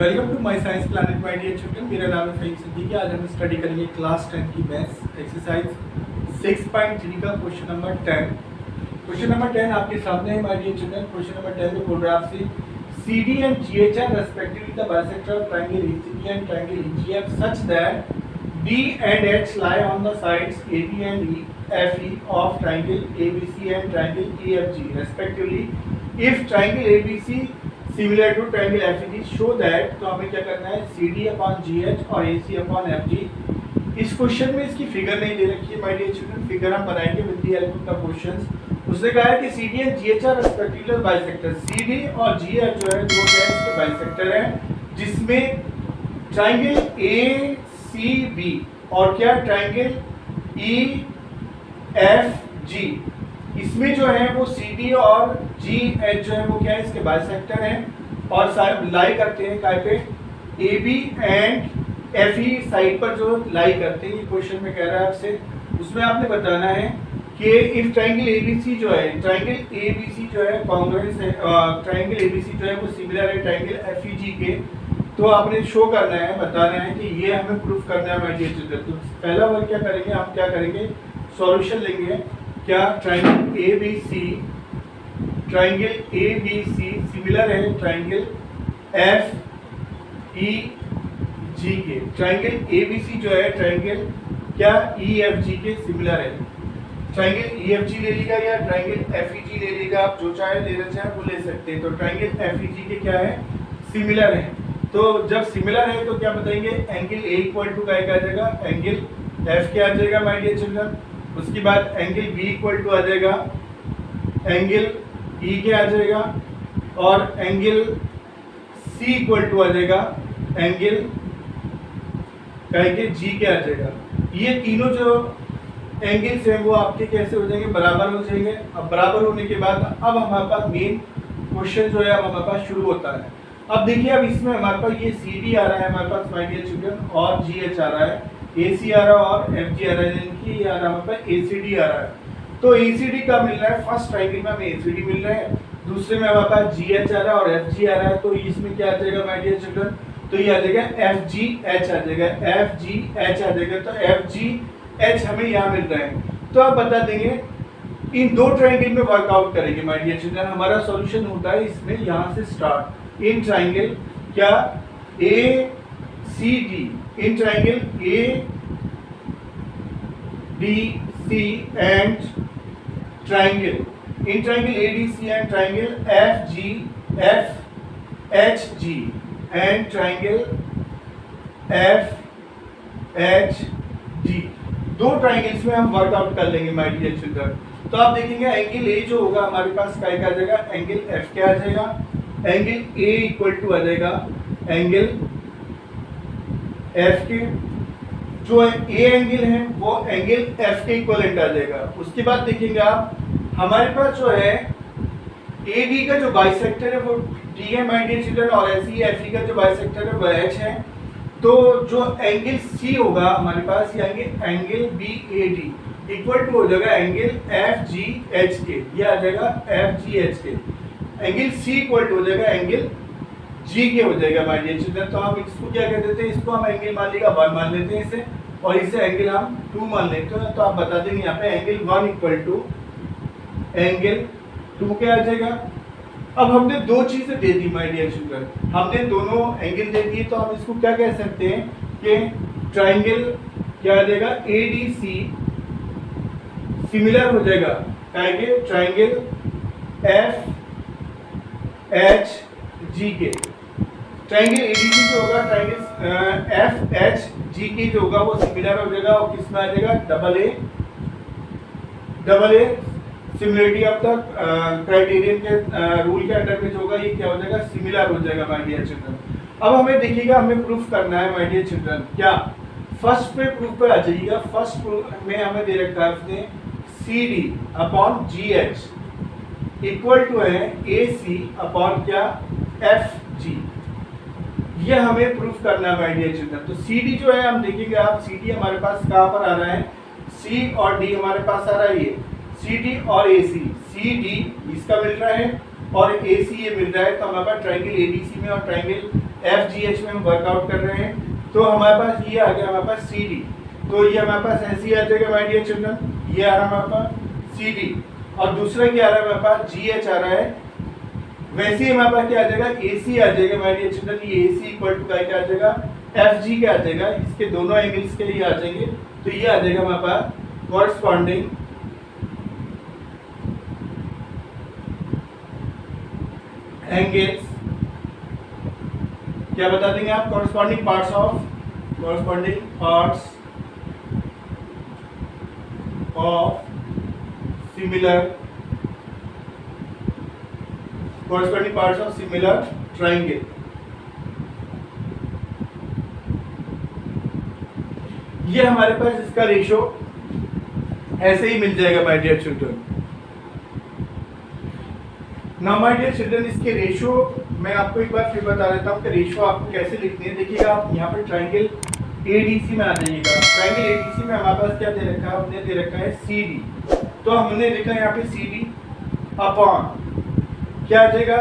Welcome to my science planet my dear children. मेरा नाम है फहीम सिद्दीकी। आज हम स्टडी करेंगे क्लास 10 की मैथ्स एक्सरसाइज 6.3 का क्वेश्चन नंबर 10। क्वेश्चन नंबर 10 आपके सामने है my dear children. Question number 10 में बोल रहा है आपसे CD and GH are respectively the bisector of triangle ECB and triangle EGF such that D and H lie on the sides AB and FE of triangle ABC and triangle EFG respectively. If triangle ABC similar to triangle FEG show that, तो हमें क्या करना है CD upon GH और AC upon FG। इस question में इसकी figure नहीं दे रखी है माय डियर चिल्ड्रन, फिगर हम बनाएंगे with the help of the questions. उसने कहा है कि CD and GH are respectively bisector. CD और GH जो है दो क्या के बाइसेक्टर हैं, जिसमें ट्रायंगल ACB और क्या ट्रायंगल EFG, इसमें जो है वो CD और GH जो है वो क्या है इसके बाइसेक्टर हैं और लाई करते हैं काय पे AB एंड FE साइड पर जो लाई करते हैं। ये क्वेश्चन में कह रहा है आपसे, उसमें आपने बताना है कि इफ ट्रायंगल ABC जो है, ट्रायंगल ABC जो है कॉन्ग्रुएंस है, ट्रायंगल ABC जो है वो सिमिलर है ट्रायंगल FEG के, तो आपने शो करना है, बताना है कि ये हमें प्रूफ करना है माय डियर चिल्ड्रन। तो पहला वर्क क्या करेंगे, हम क्या करेंगे सॉल्यूशन लेंगे। क्या ट्रायंगल ABC सिमिलर है ट्रायंगल FEG के। ट्रायंगल ABC जो है ट्रायंगल क्या EFG के सिमिलर है। ट्रायंगल EFG ले लीजिएगा या ट्रायंगल FEG ले लीजिएगा, आप जो चाहे लेना चाहे वो ले सकते हैं। तो ट्रायंगल FEG के क्या है सिमिलर है। तो जब सिमिलर है तो क्या बताएंगे एंगल A इक्वल टू क्या आ जाएगा, एंगल F क्या आ जाएगा माय डियर चिल्ड्रन। उसके बाद एंगल B इक्वल टू आ जाएगा एंगल E क्या आ जाएगा, और एंगल C इक्वल टू आ जाएगा एंगल के G क्या आ जाएगा। ये तीनों जो एंगल्स हैं वो आपके कैसे हो जाएंगे, बराबर हो जाएंगे। अब बराबर होने के बाद अब हमारे पास मेन क्वेश्चन जो है अब हमारे पास शुरू होता है। अब देखिए, अब इसमें हमारे पास ये CD आ रहा है हमारे पास माय डियर चिल्ड्रन, और GH आ रहा है, AC आ रहा है और FG आ रहा है, यानी कि आ रहा है हमारे पास ACD आ रहा है। तो ACD का मिल रहा है, फर्स्ट ट्रायंगल में हमें ACD मिल रहा है, दूसरे में हमारे पास GH आ रहा है और FG आ रहा है। तो इसमें क्या आ जाएगा माय डियर चिल्ड्रन, तो ये आ जाएगा FGH आ जाएगा, FGH आ जाएगा। तो FGH हमें यहाँ मिल रहा है। तो आप बता देंगे इन दो ट्रायंगल में वर्कआउट करेंगे माय डियर चिल्ड्रन। हमारा सॉल्यूशन होता है इसमें यहाँ से स्टार्ट इन ट्रायंगल क्या ACD, in triangle ADC and triangle ADC and triangle FHG and triangle FHG, दो ट्रायंगल्स में हम वर्कआउट कर लेंगे माय डियर चिल्ड्रन। तो आप देखेंगे एंगल A जो होगा हमारे पास क्या आ जाएगा, एंगल F क्या आ जाएगा, एंगल A इक्वल टू आ जाएगा एंगल F के, जो A एंगल है वो एंगल F के इक्वलेंट आ जाएगा। उसके बाद देखेंगे आप हमारे पास जो है AD का जो बाइसेक्टर है वो D है माय डियर चिल्ड्रन, और ऐसे FE का जो बाइसेक्टर है वो H है। तो जो एंगल C होगा हमारे पास ये एंगल BAD इक्वल टू हो जाएगा एंगल FGH के, ये आ जाएगा FGH के। एंगल C इक्वल टू हो जाएगा एंगल G के हो जाएगा माय डियर चिल्ड्रन। तो हम इसको क्या कह देते हैं, इसको हम एंगल मान लेगा 1 मान लेते हैं इसे, और इसे एंगल हम 2 मान लेते हैं। तो आप बता देंगे यहाँ पे एंगल 1 इक्वल टू एंगल 2 क्या आ जाएगा। अब हमने दो चीजें दे दी माय डियर चिल्ड्रन, हमने दोनों एंगल दे दिए, तो हम इसको क्या कह सकते हैं कि ट्रायंगल क्या आ जाएगा ADC सिमिलर हो जाएगा ट्रायंगल FHG के। ट्रायंगल ADC जो होगा ट्रायंगल FHG की जो होगा वो सिमिलर हो जाएगा, और किस में आ जाएगा double A similarity of the criterion के रूल के अंडर में जो होगा ये क्या हो जाएगा सिमिलर हो जाएगा माय डियर चिल्ड्रन। अब हमें देखिएगा हमें प्रूफ करना है माय डियर चिल्ड्रन, क्या फर्स्ट पे प्रूफ पे आ जाइएगा। फर्स्ट प्रूफ में हमें दे रखा है उसने CD upon GH equal to है AC अपॉन क्या FG, ये हमें प्रूफ करना है माय डियर चिल्ड्रन। तो CD जो है हम देखेंगे, आप CD हमारे पास कहाँ पर आ रहा है, C और D हमारे पास आ रहा है, ये CD और AC, CD इसका मिल रहा है और AC ये मिल रहा है। तो हमारे पास ट्रायंगल ADC में और ट्रायंगल एफ जी एच में हम वर्कआउट कर रहे हैं। तो हमारे पास ये आ गया हमारे पास सी डी, तो ये हमारे पास ऐसे ही आ जाएगा माय डियर चिल्ड्रन, ये आ रहा है हमारे पास सी डी, और दूसरा क्या आ रहा है हमारे पास जी एच आ रहा है। वैसे ही हमारे पास क्या आ जाएगा ए सी आ जाएगा माय डियर चिल्ड्रन, ये ए सी इक्वल टू क्या आ जाएगा एफ जी क्या आ जाएगा, इसके दोनों एंगल्स के लिए आ जाएंगे। तो ये आ जाएगा हमारे पास कॉरस्पॉन्डिंग एंगल्स, क्या बता देंगे आप, corresponding parts of similar triangle. ये हमारे पास इसका रेशो ऐसे ही मिल जाएगा my dear children. Now my dear children, इसके रेशो मैं आपको एक बार फिर बता देता हूँ कि रेशो आपको कैसे लिखनी है। देखिएगा आप यहाँ पर ट्राइंगल एडीसी में आ जाइएगा। ट्राइंगल एडीसी में हमारे पास क्या दे रखा है, हमने दे रखा है सी डी, तो हमने लिखा है यहाँ पे सी डी अपॉन क्या आ जाएगा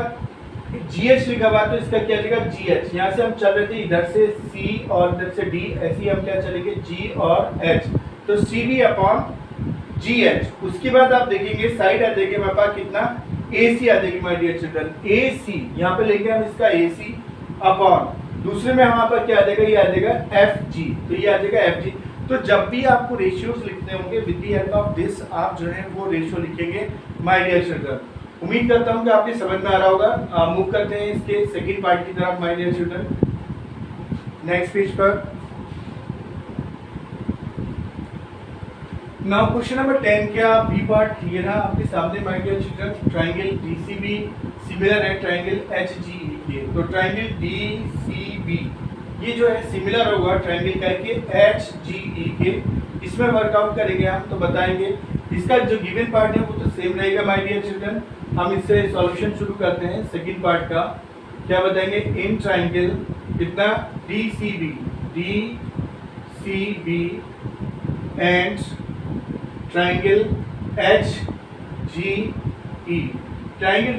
जी एच लिखा हुआ, तो इसका क्या आ जाएगा जी एच। यहाँ से हम चल रहे थे इधर से सी और इधर से डी, ऐसे ही हम क्या चलेंगे जी और एच, तो C D upon G H. उसके बाद आप देखेंगे साइड आ जाएगी हमारे पास कितना ए सी आ जाएगी माय डियर चिल्ड्रन, ए सी यहाँ पे लेंगे हम इसका ए सी अपॉन दूसरे में हमारे पास क्या आ जाएगा, ये आ जाएगा एफ जी, तो ये आ जाएगा एफ जी। तो जब भी आपको रेशियोज लिखने होंगे with the help of this आप जो है वो रेशियो लिखेंगे माय डियर चिल्ड्रन। उम्मीद करता हूँ कि आपके समझ में आ रहा होगा। मूव करते हैं इसके सेकंड पार्ट की तरफ my dear children, next page पर। नाउ क्वेश्चन नंबर 10 क्या बी पार्ट क्लियर है आपके सामने my dear children. Triangle DCB similar है ट्राइंगल एचजीई के, तो ट्राइंगल डीसीबी ये जो है सिमिलर होगा ट्राइंगल के एचजीई के, इसमें वर्कआउट करेंगे हम तो बताएंगे। इसका जो गिवन पार्ट है वो तो सेम रहेगा माय डियर चिल्ड्रन। हम इससे सॉल्यूशन शुरू करते हैं सेकंड पार्ट का। क्या बताएंगे, इन ट्राइंगल कितना DCB and triangle HGE, triangle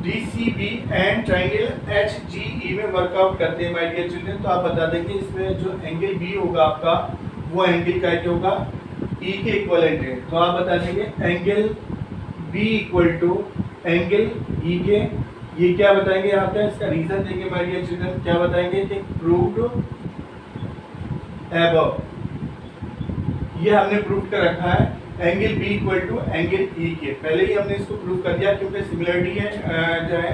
DCB and triangle HGE में वर्कआउट करते हैं माय डियर चिल्ड्रन। तो आप बता देंगे इसमें जो एंगल बी होगा आपका वो एंगल का क्या होगा, ई के इक्वलेंट है। तो आप बता देंगे angle B equal to angle E के, ये क्या बताएंगे यहाँ पे, इसका रीजन देंगे माय डियर चिल्ड्रन। क्या बताएंगे कि प्रूव्ड अबव, ये हमने प्रूव कर रखा है angle B equal to angle E के, पहले ही हमने इसको प्रूव कर दिया क्योंकि सिमिलरिटी है जो है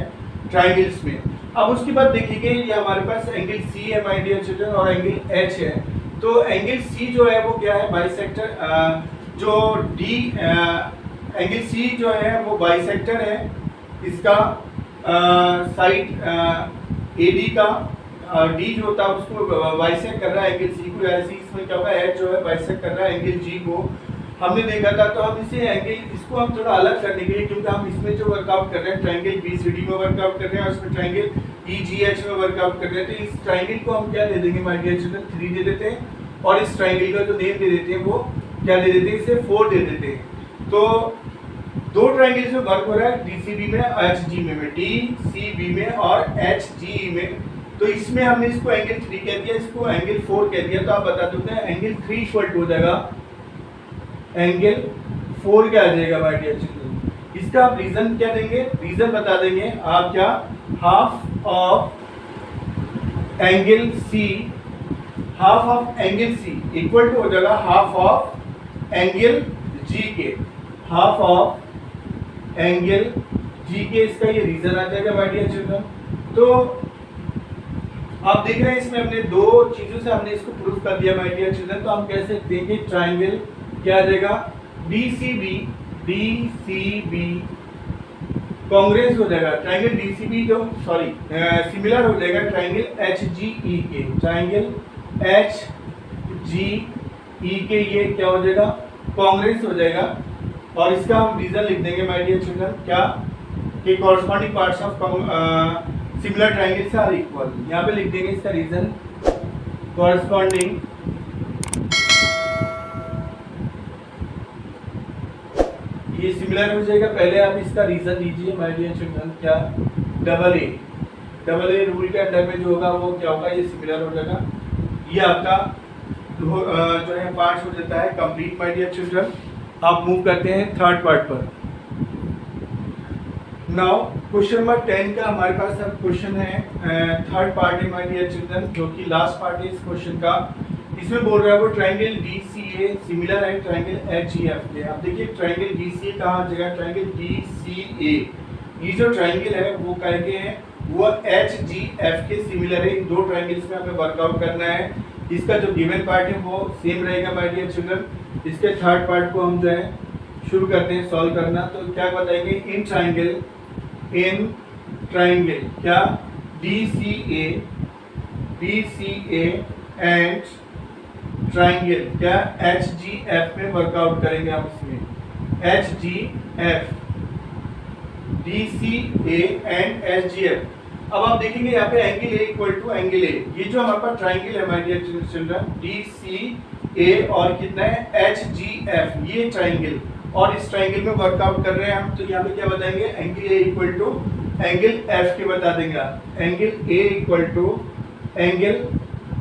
ट्राइंगल्स में। अब उसके बाद देखिए ये हमारे पास एंगल सी है माय डियर चिल्ड्रन और एंगल एच है। तो एंगल सी जो है वो क्या है, बाइसेक्टर, जो डी एंगल सी जो है वो बाइसेक्टर है इसका साइड एडी का, डी जो होता है उसको बाइसेक्ट कर रहा है एंगल सी को, ऐसे इसमें क्या होगा एच जो है बाइसेक्ट कर रहा है एंगल जी को। हमने देखा था तो हम इसे एंगल इसको हम थोड़ा अलग करने के लिए, क्योंकि हम इसमें जो वर्कआउट कर रहे हैं ट्राइंगल बी सी डी में वर्कआउट कर रहे हैं और इसमें ट्राइंगल ई जी एच में वर्कआउट कर रहे हैं, तो इस ट्राइंगल को हम क्या दे देंगे माय डियर चिल्ड्रन, 3 दे देते हैं, और इस ट्राइंगल का जो नेम दे देते हैं वो क्या दे देते हैं, इसे 4 दे देते हैं। तो दो ट्राइंगल्स में वर्क हो रहा है डीसीबी में एचजी में, डीसीबी में और एचजी में। तो इसमें हमने इसको एंगल 3 कह दिया, इसको एंगल 4 कह दिया, तो आप बता देते हैं एंगल 3 इक्वल टू हो जाएगा एंगल 4 क्या आ जाएगा माय डियर चिल्ड्रन। इसका आप रीजन क्या देंगे, रीजन बता देंगे आप क्या, half of angle C equal to हो जाएगा हाफ ऑफ एंगल जी के, हाफ ऑफ एंगल जी के, इसका ये रीजन आ जाएगा माय डियर चिल्ड्रन। तो आप देख रहे हैं इसमें हमने दो चीजों से हमने इसको प्रूफ कर दिया माय डियर चिल्ड्रन। तो हम कैसे देखेंगे, ट्राइंगल क्या आ जाएगा डीसीबी कांग्रेस हो जाएगा, ट्राइंगल डीसीबी जो सिमिलर हो जाएगा ट्राइंगल एचजीई के, ट्राइंगल एचजीई के ये क्या हो जाएगा, कांग्रेस हो जाएगा। और इसका हम रीजन लिख देंगे माय डियर चिल्ड्रन क्या, कि corresponding parts of similar triangles are equal, यहाँ पे लिख देंगे इसका रीजन, कॉरस्पॉन्डिंग ये सिमिलर हो जाएगा। पहले आप इसका रीजन लीजिए माय डियर चिल्ड्रन क्या, डबल ए रूल के अंडर में जो होगा वो क्या होगा, ये सिमिलर हो जाएगा। ये आपका जो है पार्ट हो जाता है कंप्लीट माय डियर चिल्ड्रन। आप मूव करते हैं थर्ड पार्ट पर। नाउ क्वेश्चन नंबर 10 का हमारे पास अब क्वेश्चन है, थर्ड पार्ट है माय डियर चिल्ड्रन, जो कि लास्ट पार्ट है इस क्वेश्चन का। इसमें बोल रहा है वो ट्रायंगल DCA सिमिलर है ट्रायंगल HGF के। अब देखिए ट्रायंगल DCA कहाँ आ जाएगा, ट्रायंगल DCA ये जो ट्रायंगल है वो करके है वो HGF के सिमिलर है। इन दो ट्रायंगल्स में हमें वर्कआउट करना है। इसका जो गिवन पार्ट है वो सेम रहेगा माय डियर चिल्ड्रन। इसके थर्ड पार्ट को हम जो है शुरू करते हैं सॉल्व करना। तो क्या बताएंगे, इन ट्रायंगल क्या DCA एंड ट्रायंगल क्या HGF में वर्कआउट करेंगे हम इसमें। HGF DCA and HGF। अब आप देखेंगे यहाँ पे angle A equal to angle A, ये जो हमारे पास ट्रायंगल है माय डियर चिल्ड्रन DCA और कितना है HGF, ये ट्रायंगल, और इस ट्रायंगल में वर्कआउट कर रहे हैं हम। तो यहाँ पे क्या बताएंगे, angle A equal to angle F के बता देंगे। Angle A equal to angle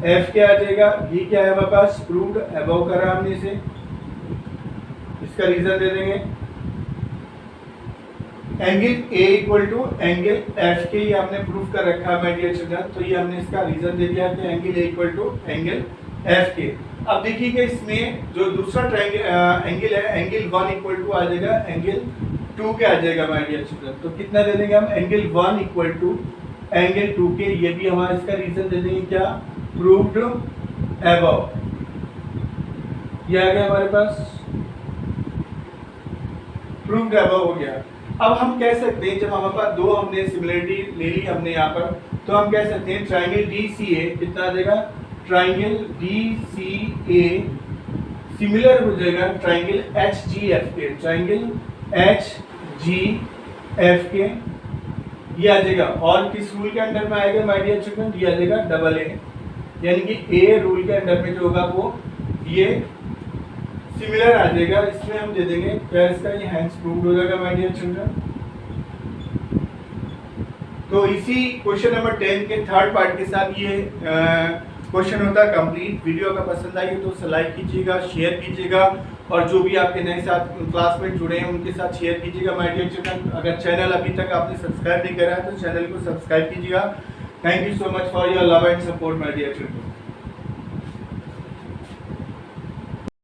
F क्या आ जाएगा, ये क्या है हमारे पास प्रूव्ड अबव करा हमने इसे, इसका रीजन दे देंगे। Angle A equal to angle F के ये हमने प्रूफ कर रखा है माय डियर चिल्ड्रन। तो ये हमने इसका रीजन दे दिया कि angle A equal to angle F के। अब देखिएगा इसमें जो दूसरा ट्रायंगल एंगल है, एंगल 1 इक्वल टू आ जाएगा एंगल 2 के आ जाएगा माय डियर चिल्ड्रन। तो कितना दे देंगे हम, एंगल 1 इक्वल टू एंगल 2 के। ये भी हमारा इसका रीजन दे देंगे क्या, प्रूव्ड अबव। ये आ गया हमारे पास प्रूव्ड अबव हो गया। अब हम कह सकते हैं जब हमारे पास दो हमने सिमिलरिटी ले ली हमने यहाँ पर, तो हम कह सकते हैं ट्रायंगल DCA कितना आ जाएगा, ट्रायंगल DCA सिमिलर हो जाएगा ट्रायंगल HGF के। ट्रायंगल HGF के ये आ जाएगा। और किस रूल के अंडर में आएगा माय डियर चिल्ड्रन, ये आ जाएगा डबल ए, यानी कि A रूल के अंडर में जो होगा वो ये सिमिलर आ जाएगा। इसमें हम दे देंगे क्या, इसका ये हैंस प्रूव्ड हो जाएगा माय डियर चिल्ड्रन। तो इसी क्वेश्चन नंबर 10 के थर्ड पार्ट के साथ ये क्वेश्चन होता है कंप्लीट। वीडियो अगर पसंद आई तो उसे लाइक कीजिएगा, शेयर कीजिएगा, और जो भी आपके नए साथ क्लासमेट जुड़े हैं उनके साथ शेयर कीजिएगा माय डियर चिल्ड्रन। अगर चैनल अभी तक आपने सब्सक्राइब नहीं करा है तो चैनल को सब्सक्राइब कीजिएगा। Thank you so much for your love and support my dear children.